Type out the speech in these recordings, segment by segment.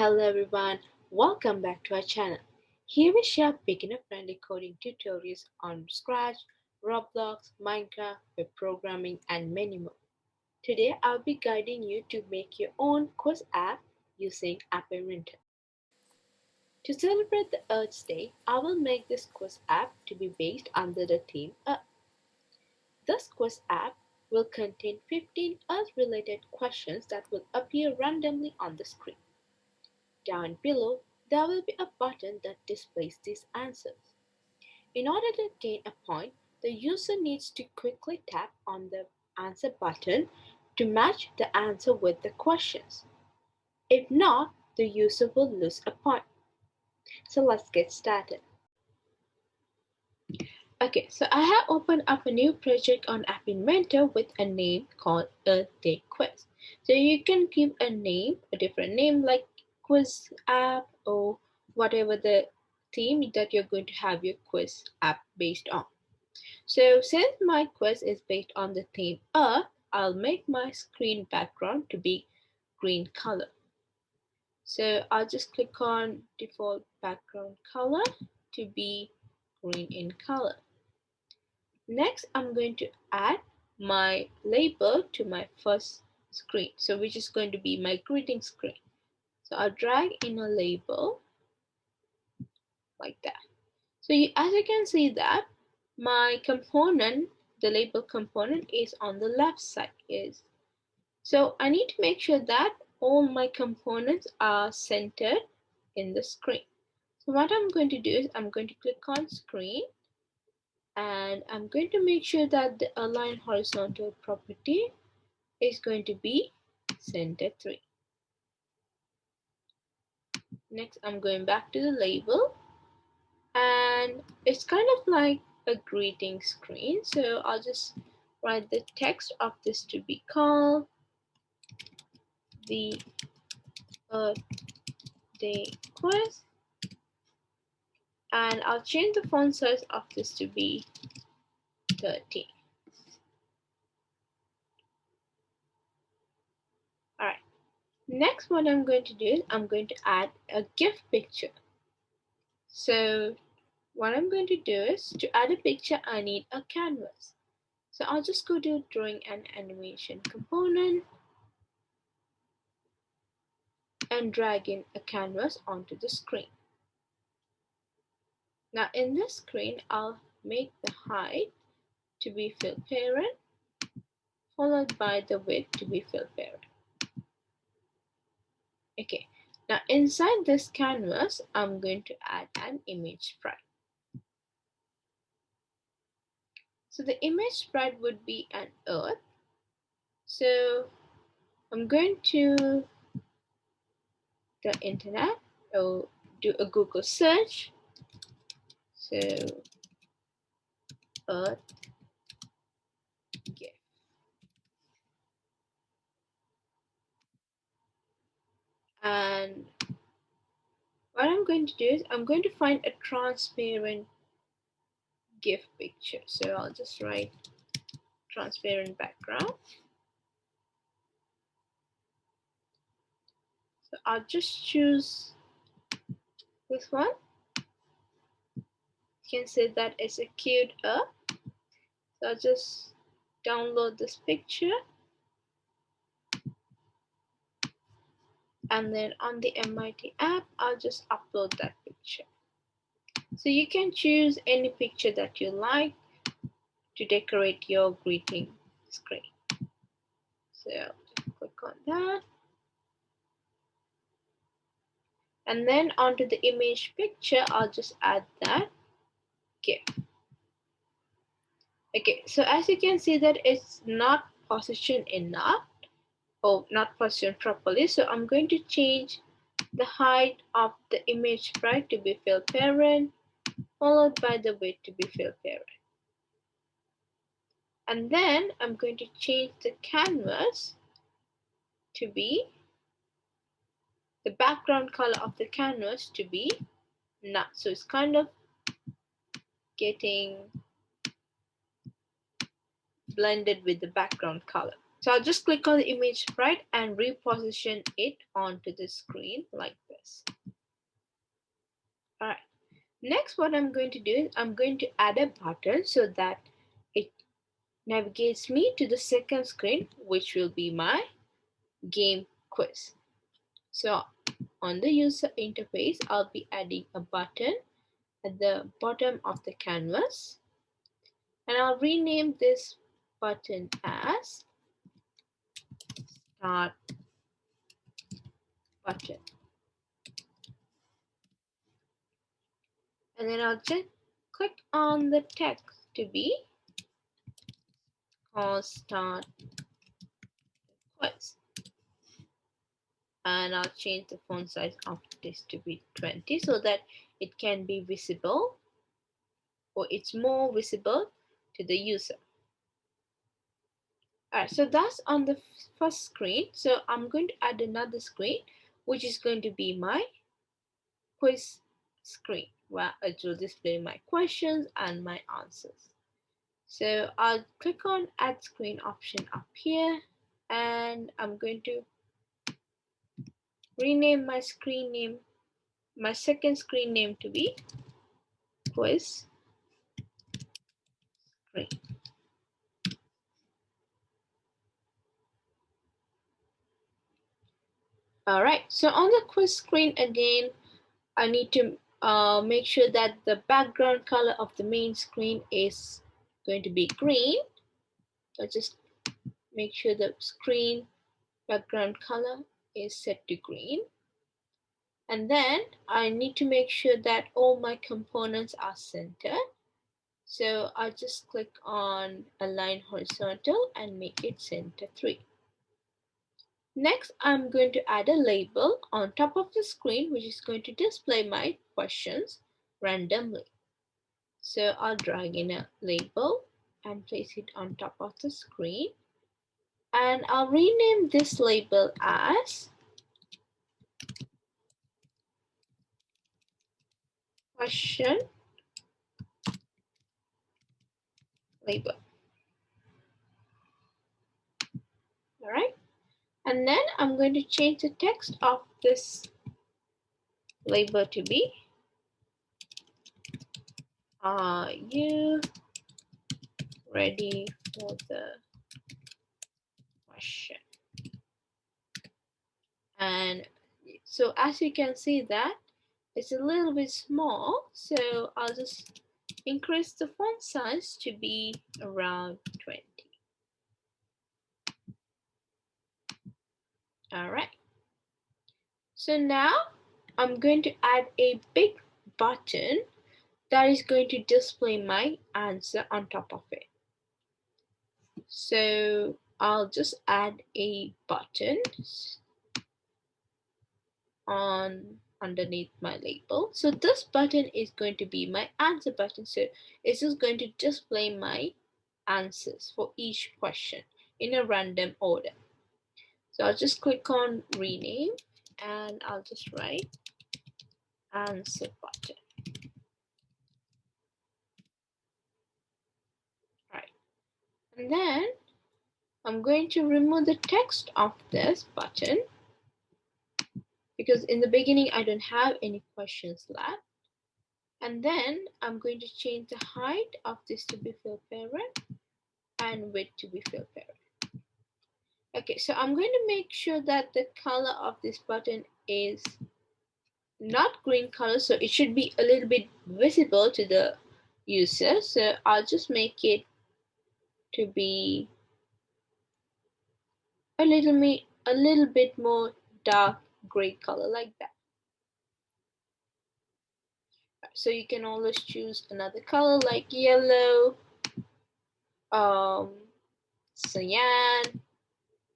Hello everyone, welcome back to our channel. Here we share beginner-friendly coding tutorials on Scratch, Roblox, Minecraft, web programming, and many more. Today I'll be guiding you to make your own quiz app using App Inventor. To celebrate the Earth Day, I will make this quiz app to be based under the theme Earth. This quiz app will contain 15 Earth-related questions that will appear randomly on the screen. Down below, there will be a button that displays these answers. In order to gain a point, the user needs to quickly tap on the answer button to match the answer with the questions. If not, the user will lose a point. So let's get started. Okay, so I have opened up a new project on App Inventor with a name called Earth Day Quiz. So you can give a name, a different name like quiz app or whatever the theme that you're going to have your quiz app based on. So since my quiz is based on the theme Earth, I'll make my screen background to be green color. So I'll just click on default background color to be green in color. Next, I'm going to add my label to my first screen, so which is going to be my greeting screen. So I'll drag in a label like that. So as you can see that my component, the label component, is on the left side. So I need to make sure that all my components are centered in the screen. So what I'm going to do is I'm going to click on screen, and I'm going to make sure that the align horizontal property is going to be center 3. Next, I'm going back to the label, and it's kind of like a greeting screen. So I'll just write the text of this to be called the Earth Day Quiz, and I'll change the font size of this to be 13. Alright, next what I'm going to do is I'm going to add a GIF picture. So what I'm going to do is to add a picture, I need a canvas. So I'll just go to drawing an animation component and drag in a canvas onto the screen. Now in this screen, I'll make the height to be fill parent, followed by the width to be fill parent. Okay, now inside this canvas, I'm going to add an image sprite. So the image sprite would be an earth. So I'm going to the internet or do a Google search. So earth GIF. And what I'm going to do is I'm going to find a transparent GIF picture. So I'll just write transparent background. So I'll just choose this one. You can see that it's a cute earth. So I'll just download this picture, and then on the MIT app, I'll just upload that picture. So you can choose any picture that you like to decorate your greeting screen. So just click on that. And then onto the image picture, I'll just add that GIF. Okay, so as you can see that it's not positioned enough or not positioned properly. So I'm going to change the height of the image sprite to be fill parent, followed by the width to be fill parent. And then I'm going to change the canvas to be the background color of the canvas to be nut. So it's kind of getting blended with the background color. So I'll just click on the image sprite and reposition it onto the screen like this. Alright. Next, what I'm going to do is I'm going to add a button so that it navigates me to the second screen, which will be my game quiz. So on the user interface, I'll be adding a button at the bottom of the canvas, and I'll rename this button as Start Button. And then I'll just click on the text to be called Start Quiz. And I'll change the font size of this to be 20 so that it can be visible, or it's more visible to the user. Alright, so that's on the first screen. So I'm going to add another screen, which is going to be my quiz screen, where it will display my questions and my answers. So I'll click on add screen option up here, and I'm going to rename my screen name, my second screen name to be quiz screen. Alright, so on the quiz screen again, I need to make sure that the background color of the main screen is going to be green. So just make sure the screen background color is set to green. And then I need to make sure that all my components are centered. So I'll just click on align horizontal and make it center 3. Next, I'm going to add a label on top of the screen, which is going to display my questions randomly. So I'll drag in a label and place it on top of the screen. And I'll rename this label as question label. All right. And then I'm going to change the text of this label to be, are you ready for the question? And so as you can see that it's a little bit small, so I'll just increase the font size to be around 20. All right. So now I'm going to add a big button that is going to display my answer on top of it. So I'll just add a button on underneath my label. So this button is going to be my answer button. So it's just going to display my answers for each question in a random order. So I'll just click on rename and I'll just write answer button. Right. And then I'm going to remove the text of this button because in the beginning I don't have any questions left. And then I'm going to change the height of this to be fill parent and width to be fill parent. Okay, so I'm going to make sure that the color of this button is not green color, so it should be a little bit visible to the user. So I'll just make it to be a little bit more dark gray color like that. So you can always choose another color like yellow, cyan,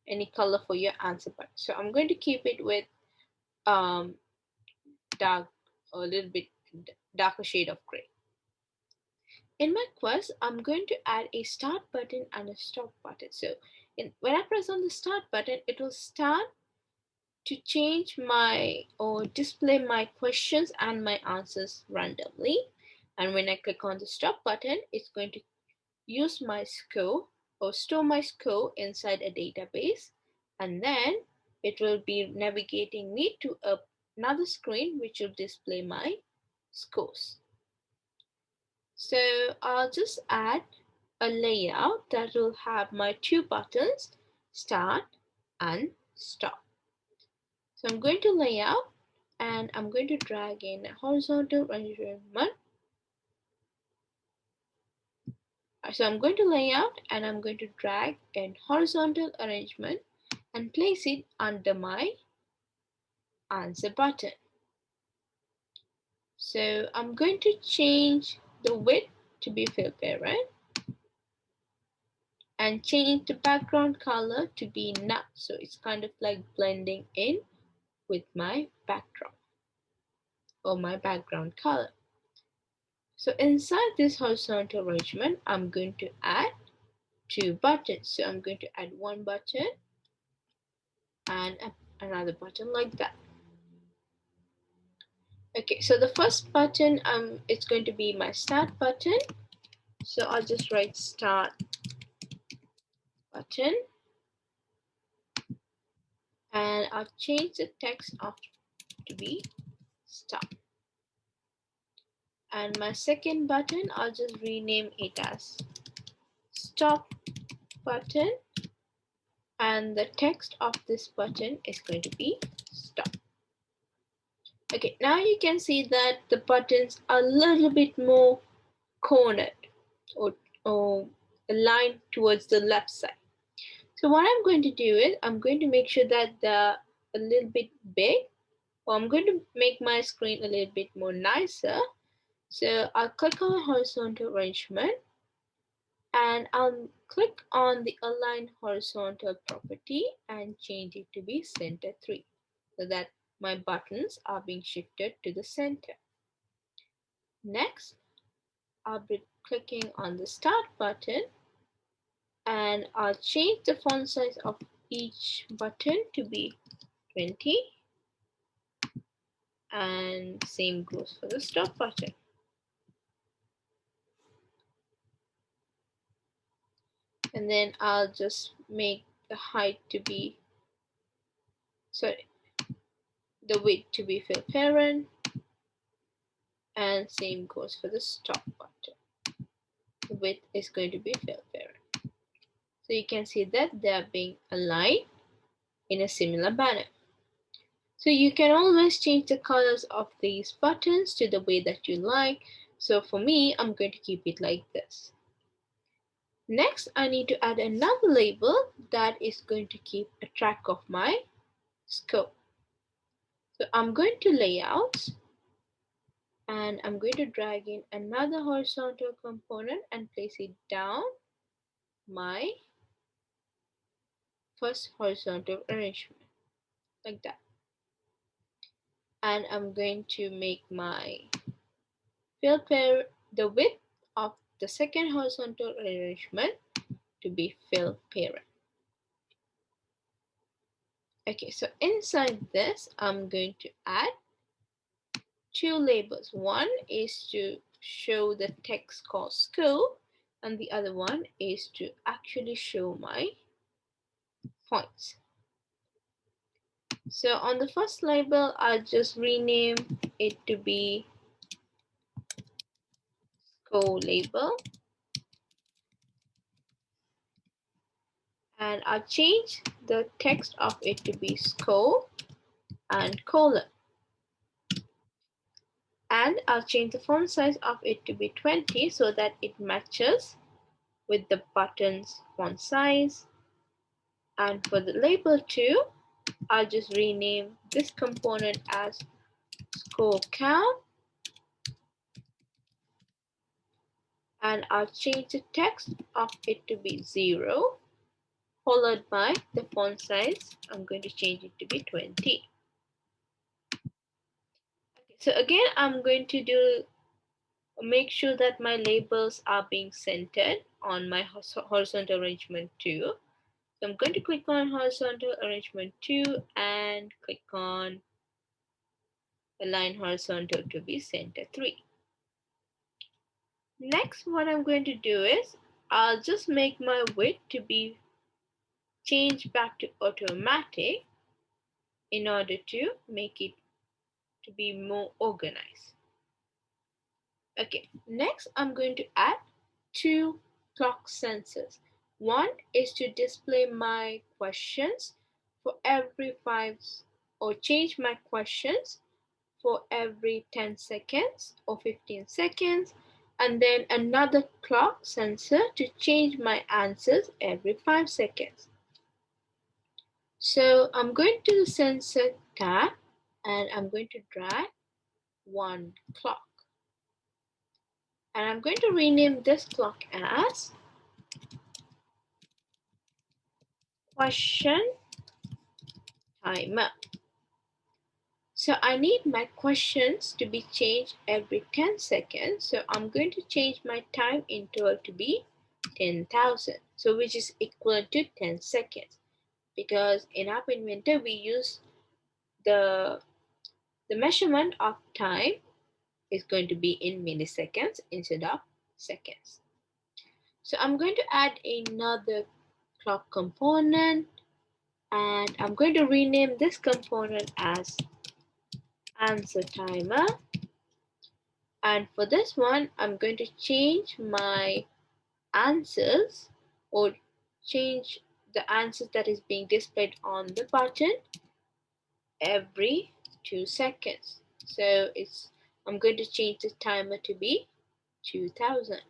any color for your answer button. So I'm going to keep it with dark, a little bit darker shade of gray. In my quest, I'm going to add a start button and a stop button. So when I press on the start button, it will start to change my or display my questions and my answers randomly. And when I click on the stop button, it's going to use my score or store my score inside a database, and then it will be navigating me to another screen which will display my scores. So I'll just add a layout that will have my two buttons, start and stop. So I'm going to layout and I'm going to drag in a horizontal arrangement. So I'm going to layout and I'm going to drag in horizontal arrangement and place it under my answer button. So I'm going to change the width to be fill parent and change the background color to be nut, so it's kind of like blending in with my background or my background color. So inside this horizontal arrangement, I'm going to add two buttons. So I'm going to add one button and another button like that. Okay, so the first button, it's going to be my start button. So I'll just write start button and I'll change the text of to be stop. And my second button, I'll just rename it as stop button, and the text of this button is going to be stop. Okay, now you can see that the buttons are a little bit more cornered or aligned towards the left side. So what I'm going to do is I'm going to make sure that they're a little bit big, or I'm going to make my screen a little bit more nicer. So I'll click on horizontal arrangement and I'll click on the align horizontal property and change it to be center 3 so that my buttons are being shifted to the center. Next, I'll be clicking on the start button and I'll change the font size of each button to be 20, and same goes for the stop button. And then I'll just make the height to be, sorry, the width to be fill parent, and same goes for the stop button. The width is going to be fill parent. So you can see that they are being aligned in a similar manner. So you can always change the colors of these buttons to the way that you like. So for me, I'm going to keep it like this. Next, I need to add another label that is going to keep a track of my scope. So I'm going to layout and I'm going to drag in another horizontal component and place it down my first horizontal arrangement like that. And I'm going to make my fill pair the width of the second horizontal arrangement to be fill parent. Okay, so inside this, I'm going to add two labels. One is to show the text called school, and the other one is to actually show my points. So on the first label, I'll just rename it to be school label, and I'll change the text of it to be school and colon. And I'll change the font size of it to be 20 so that it matches with the button's font size. And for the label 2, I'll just rename this component as score count, and I'll change the text of it to be 0 followed by the font size. I'm going to change it to be 20. Okay, so again, I'm going to make sure that my labels are being centered on my horizontal arrangement 2. So I'm going to click on horizontal arrangement 2 and click on align horizontal to be center 3. Next, what I'm going to do is I'll just make my width to be changed back to automatic in order to make it to be more organized. Okay, next I'm going to add two clock sensors. One is to display my questions for every 5 or change my questions for every 10 seconds or 15 seconds, and then another clock sensor to change my answers every 5 seconds. So I'm going to the sensor tab and I'm going to drag one clock. And I'm going to rename this clock as question timer. So I need my questions to be changed every 10 seconds. So I'm going to change my time interval to be 10,000. So which is equal to 10 seconds. Because in App Inventor we use the measurement of time is going to be in milliseconds instead of seconds. So I'm going to add another clock component and I'm going to rename this component as answer timer, and for this one I'm going to change my answers or change the answers that is being displayed on the button every 2 seconds. So I'm going to change the timer to be 2000.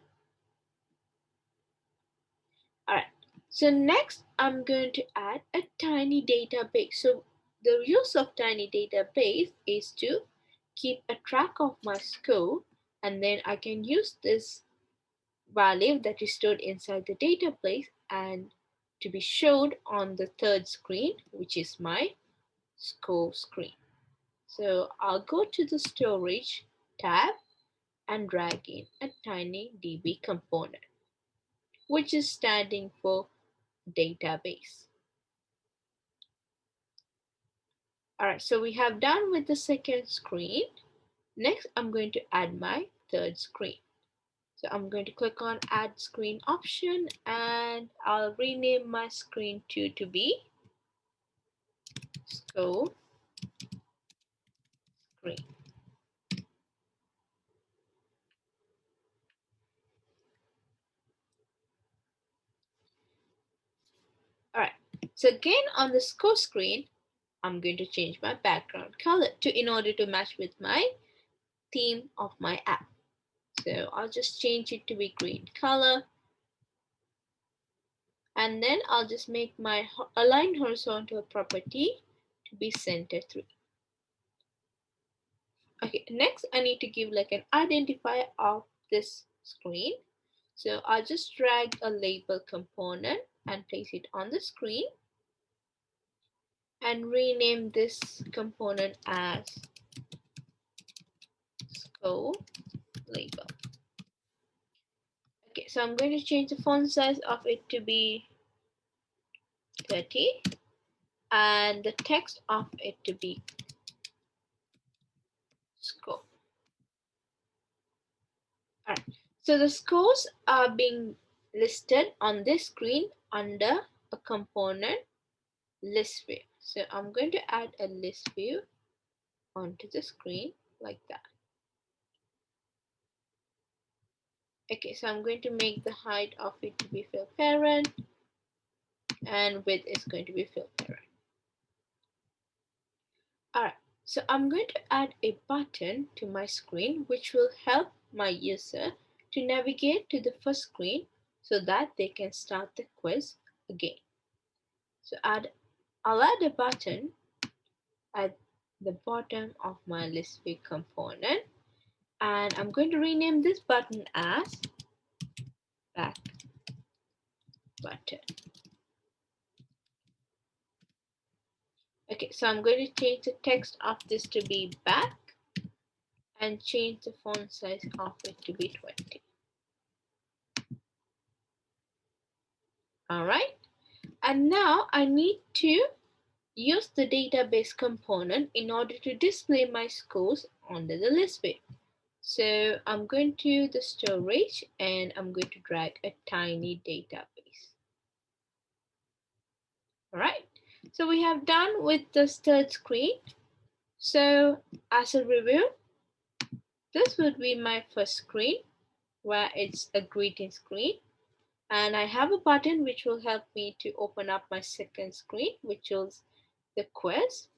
Alright, so next I'm going to add a tiny database. So the use of tiny database is to keep a track of my score, and then I can use this value that is stored inside the database and to be showed on the third screen, which is my score screen. So I'll go to the storage tab and drag in a tiny DB component, which is standing for database. Alright, so we have done with the second screen. Next, I'm going to add my third screen. So I'm going to click on add screen option and I'll rename my screen 2 to be score screen. Alright, so again on the score screen, I'm going to change my background color in order to match with my theme of my app. So I'll just change it to be green color. And then I'll just make my align horizontal property to be center 3. Okay, next I need to give like an identifier of this screen. So I'll just drag a label component and place it on the screen and rename this component as score label. Okay, so I'm going to change the font size of it to be 30 and the text of it to be score. Alright, so the scores are being listed on this screen under a component list view. So I'm going to add a list view onto the screen like that. Okay, so I'm going to make the height of it to be fill parent and width is going to be fill parent. Alright, so I'm going to add a button to my screen which will help my user to navigate to the first screen so that they can start the quiz again. So I'll add a button at the bottom of my list view component and I'm going to rename this button as back button. Okay, so I'm going to change the text of this to be back and change the font size of it to be 20. Alright, and now I need to use the database component in order to display my scores under the list view. So I'm going to the storage and I'm going to drag a tiny database. All right, so we have done with the third screen. So as a review, this would be my first screen where it's a greeting screen. And I have a button which will help me to open up my second screen, which is the quiz.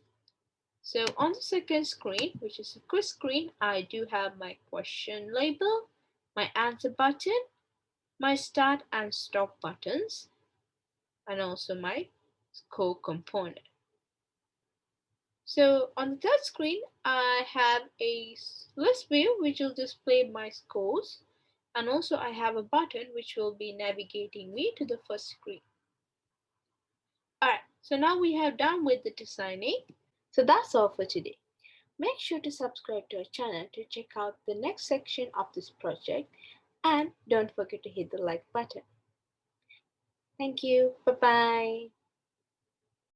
So on the second screen, which is the quiz screen, I do have my question label, my answer button, my start and stop buttons, and also my score component. So on the third screen, I have a list view which will display my scores, and also I have a button which will be navigating me to the first screen. Alright, so now we have done with the designing. So that's all for today. Make sure to subscribe to our channel to check out the next section of this project, and don't forget to hit the like button. Thank you. Bye bye.